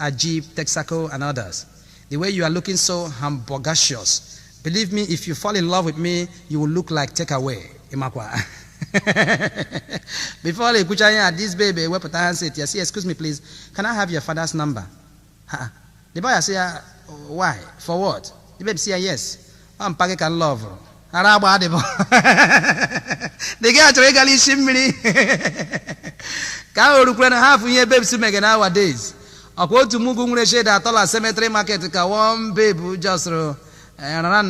Ajib, Texaco, and others. The way you are looking so hamburgacious. Believe me, if you fall in love with me, you will look like Takeaway. Imakwa. Before they put at this baby, we put hand say, yes, excuse me, please. Can I have your father's number? The boy say, why? For what? The baby say, yes. I'm packing can love. The girl regularly shimmy. Can't look half year babes to make nowadays. I go to Mugungle shade at all cemetery market. One babe just and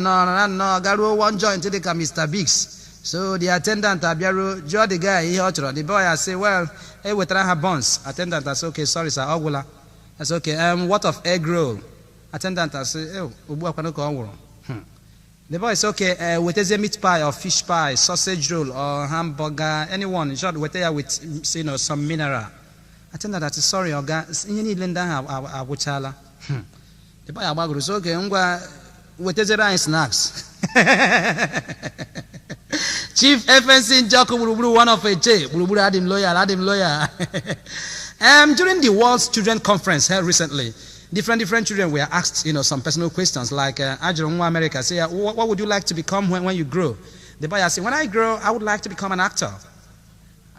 no, Garu one joint to the Mr. Biggs. So the attendant Abiaro, Joe the guy, the boy, I say, well, hey, we try her buns. Attendant, I say, okay, sorry, sir, Ogula. I say, okay, what of egg roll? Attendant, I say, oh, the boy is okay, with a meat pie or fish pie, sausage roll or hamburger, anyone, in short, with some mineral. Attendant, I say, sorry, Oga, you need Linda, I would tell her. The boy, I was okay, with a snacks. Chief FNC Joko Bulubulu, one of a J. Bulubulu had him lawyer. During the World's Children Conference held recently, different children were asked, some personal questions like, UGWUMBA America, say, what would you like to become when you grow? The boy said, when I grow, I would like to become an actor.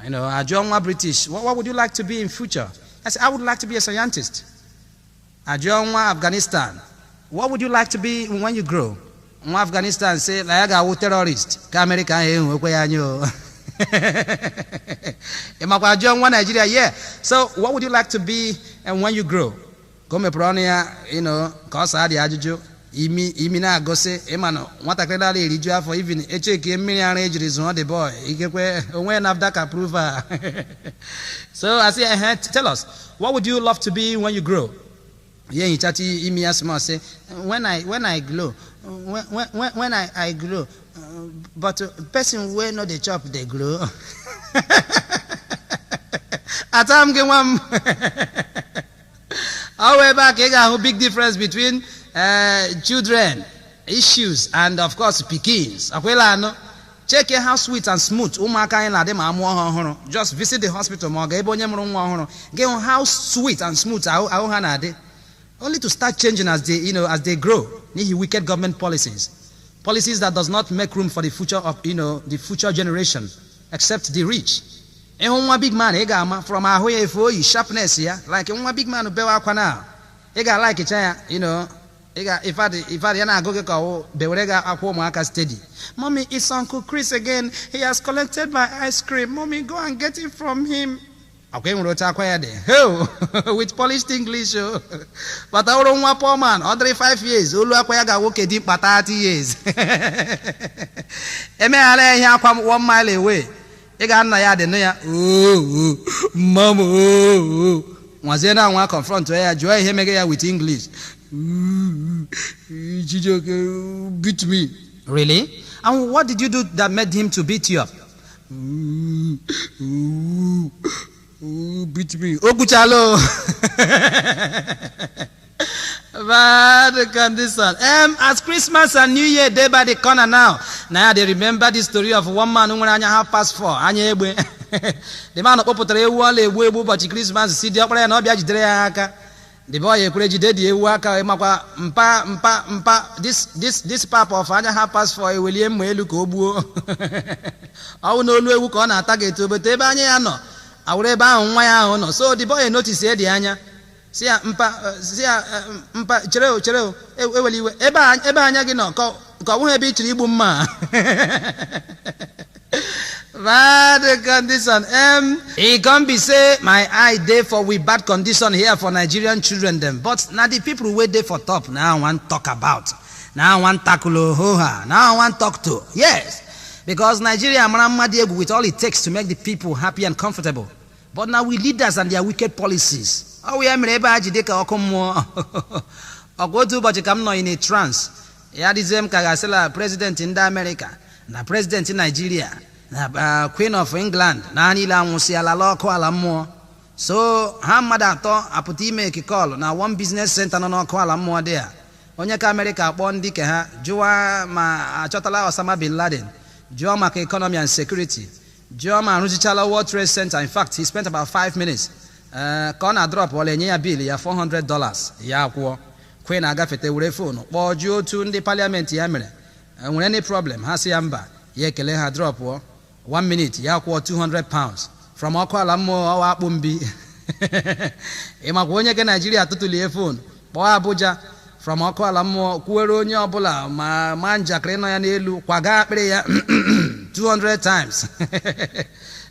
UGWUMBA British, what would you like to be in future? I said, I would like to be a scientist. UGWUMBA Afghanistan, what would you like to be when you grow? Afghanistan say like a terrorist. America Nigeria, yeah. So what would you like to be and when you grow? Come Pronia, cause I ajuju. Imina go say, Emano, what I credit you for even a check million age is not the boy. When I've approval. So I say, tell us, what would you love to be when you grow? Yeah, in chatty Imiasma say, when I grow, when I grow, but person where not the chop they grow. At time get one. However, a big difference between children issues and of course pikins. Check how sweet and smooth. Just visit the hospital. Get on how sweet and smooth. Only to start changing as they grow. Wicked government policies that does not make room for the future of the future generation, except the rich. One big man, from our way for sharpness here, like one big man who bear now. Ega like it, if I go Berega Aquamaka steady. Mommy, it's Uncle Chris again. He has collected my ice cream. Mommy, go and get it from him. Okay, with polished English. But I don't want poor man, 105 years. Ulu akwayaga woke deep 30 years. Eme ale here come 1 mile away. Ega na ya de no ya. Mama. Wazena wa confront her, joy him again with English. Beat me. Really? And what did you do that made him to beat you up? Beat me. Okuchalo. Bad condition. As Christmas and New Year day by the corner now. Now they remember the story of one man who went 4:30. The man of Opotre wale but Christmas see the opera and Obiaj. The boy encouraged the waka mpa this papa of 4:30 William Melukobu. I will know who can attack it to but Ebanyano. I would have so the boy noticed the anya. See mpa chereo Ebanyagino go be tribuma. Bad condition. It can be say my eye day for we bad condition here for Nigerian children them. But now the people who wait there for top now I want talk about. Now I want tackle hoha. Now I want talk to. Yes. Because Nigeria with all it takes to make the people happy and comfortable. But now we leaders and their wicked policies. Oh, we are Jideka Okomo. Or go to but you come now in a trance. Yadizem Kagasela, president in America, na president in Nigeria, na Queen of England, Nanila Musiala Kuala Mo. So Hamada thought Aputi make a call. Now one business center no Kuala Mo there. Onyeka America Bondi Keha, Joa ma Chotala Osama bin Laden. Joma economy and security. Joma Rujichala World Trade Center. In fact, he spent about 5 minutes. ka ọ na-drop wala enye ya bill ya $400 ya akwụọ kwe na-agafete were fonu kpọọ jụọ otu ndị parliament ya mere nwere any problem ha si ya mba ya ekele ha drop 1 minute ya akwụọ £200 from ọkụ ala mmụọ ọwa akpụ mbi ịmakwa onye ke Nigeria tụtụlie fonu kpọọ Abuja from ọkụ ala mmụọ kwuere onye ọbụla ma njakịrị nọ ya n'elu kwaga akpịrị ya 200 times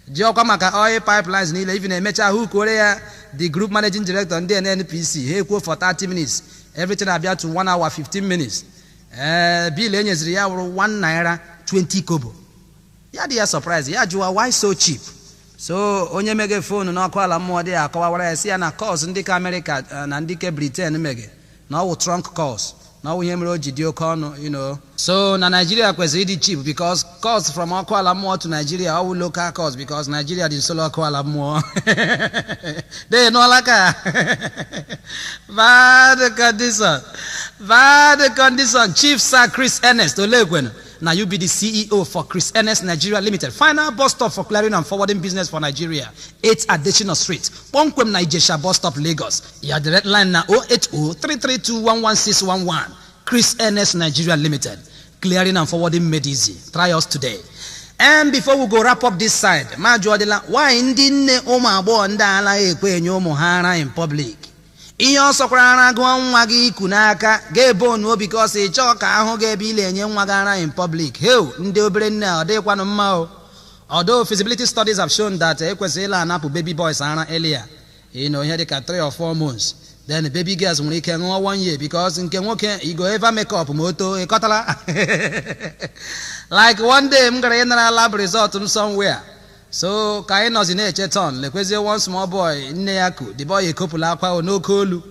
ji ọkwa maka oil pipelines niile even emecha ahụ kwere ya the group managing director ndị NNPC ha ekwuo for 30 minutes everything abịa to 1 hour 15 minutes bill enyeziri ya wụrụ 1 naira 20 kobo ya dị ya surprise ya jụwa why so cheap so onye mege fonu n'ọkụ ala mmụọ dị akọwawara ya si ya na calls ndị ka America na ndị ke Britain mege na ọwụ trunk calls na ọwụ ihe mere o ji dị oke ọnụ so na Nigeria kwesịrị ịdị cheap because calls from ọkụ ala mmụọ to Nigeria ọwụ local calls because Nigeria dị nso ọkụ ala mmụọ de n'ọla ka bad condition Chief Sir Chris Ernest Olekwenu. Now you be the CEO for Chris Ernest Nigeria Limited. Final bus stop for clearing and forwarding business for Nigeria. 8 Additional Street. Bonkwem Nigeria bus stop Lagos. Your direct line now 080-332-11611. Chris Ernest Nigeria Limited. Clearing and forwarding made easy. Try us today. And before we go wrap up this side, why in in public? Ihe ọsọkwara ara gụọ nwa gị iku n'aka ga-ebe onuo because ị chọọ ka ahụ ga-ebe ile enye nwa gị ara in public. Hell, ndị obere nne ọ dịkwanụ mma o. Although feasibility studies have shown that ekwesịrị ịla anapụ baby boys ara earlier, ihe dịka 3 or 4 months. Then baby girls nwere ike ṅụọ 1 year because nke nwoke you go ever make up ma o too ịkọtala. Like one day m gara ịnara lab result m somewhere. So ka anyị nọzi na-eche turn lekwezie one small boy nne ya ku the boy ekopụla akwa n'oke olu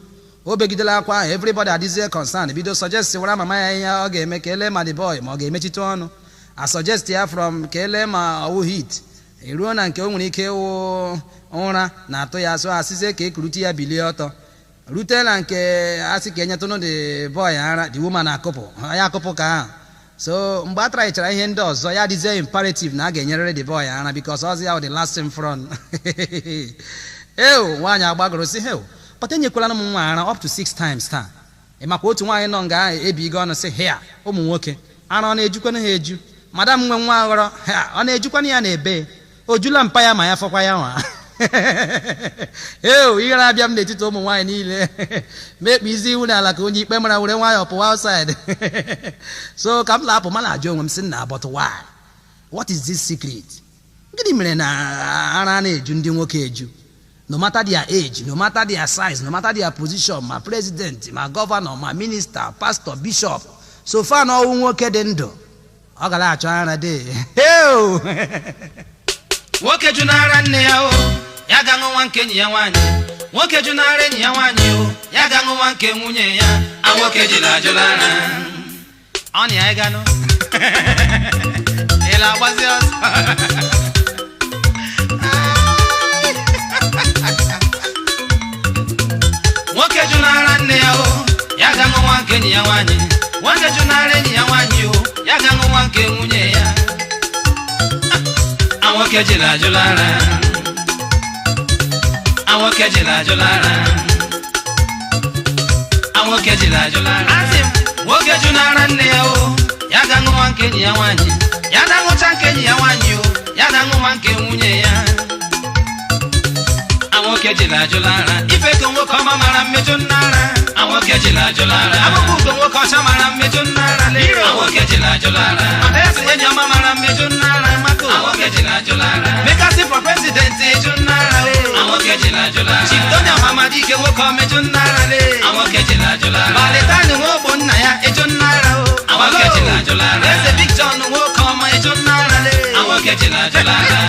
o begidela akwa everybody adịzie concerned bido suggest wara mama ya ihe ọ ga-eme ka ele ma the boy ma ọ ga-emechite ọnụ a suggest ya from ka ele ma ọwụ hit eruo na nke o nwere ike ụra na-atụ ya so asịzie ka ekuruti ya bilie ọtọ rute na nke asị ka enyetụnụ the boy ara the woman akụpụ ya akụpụ ka ahụ. So mgbe atara ịchara ihe ndị ọzọ ya dịzie imperative na a ga-enyerịrị the boy ara because ọzi ya the last in front. Nwaanyị agbagoro si but enyekwala m nwa ara up to 6 times taa. Maka otu nwaanyị nọ nga ahụ ebigo ọnụ si ụmụ nwoke ara ọ na-ejukwana ha eju madam nwe nwa aghọrọ ọ na-ejukwana ya na-ebe ojula mpa ya ma ya fọkwa ya nwa. Ihe na-abịa m n'etiti ụmụ nwaanyị niile mekpa izi iwu n'ala ka onye ikpe mara were nwayọ pụwa outside. So ka m na-apụ ma na-ajụ onwe m sị na but why? What is this secret? Gịnị mere na ara na-eju ndị nwoke eju? No matter their age, no matter their size, no matter their position, ma president, ma governor, ma minister, pastor, bishop, so far na ọwụ nwoke dị ndụ ọ gara achọ ara dị. Nwoke ju n'ara nne ya o ya ga ṅụwa nke enyi ya nwaanyị. Nwoke ju n'ara enyi ya nwaanyị o ya ga ṅụwa nke nwunye ya. Nwoke jila ajụla ara ọ na ya ganụ ịla agbazi ọsọ. Nwoke ju n'ara nne ya o ya ga ṅụwa nke enyi ya nwaanyị. Nwoke ju n'ara enyi ya nwaanyị o ya ga ṅụwa nke nwunye ya. Nwoke jila ajụla ara nwoke jila ajụla ara nwoke jila ajụla ara. Nwoke ju n'ara nne ya o ya ga ṅụwa nke enyi ya nwaanyị. Ya ga ṅụcha nke enyi ya nwaanyị o ya ga ṅụwa nke nwunye ya. Nwoke jila ajụla ara ife ka nwoke ọma mara mmejọ nnara. Nwoke jila ajụla ara abụbụ ugo nwoke ọcha mara mmejọ nnara. Nwoke jila ajụla ara enyi ọma mara mmejọ nnara. Nwoke jila ajụla ara mekasị for president eju nnara. Nwoke jila ajụla ara Chief Mamadike nwoke omejọ nnara. Nwoke jila ajụla ara Valentine nwa ogbo nna ya eju nnara. Nwoke jila ajụla ara Eze Big John nwoke ọma eju nnara. Nwoke jila ajụla ara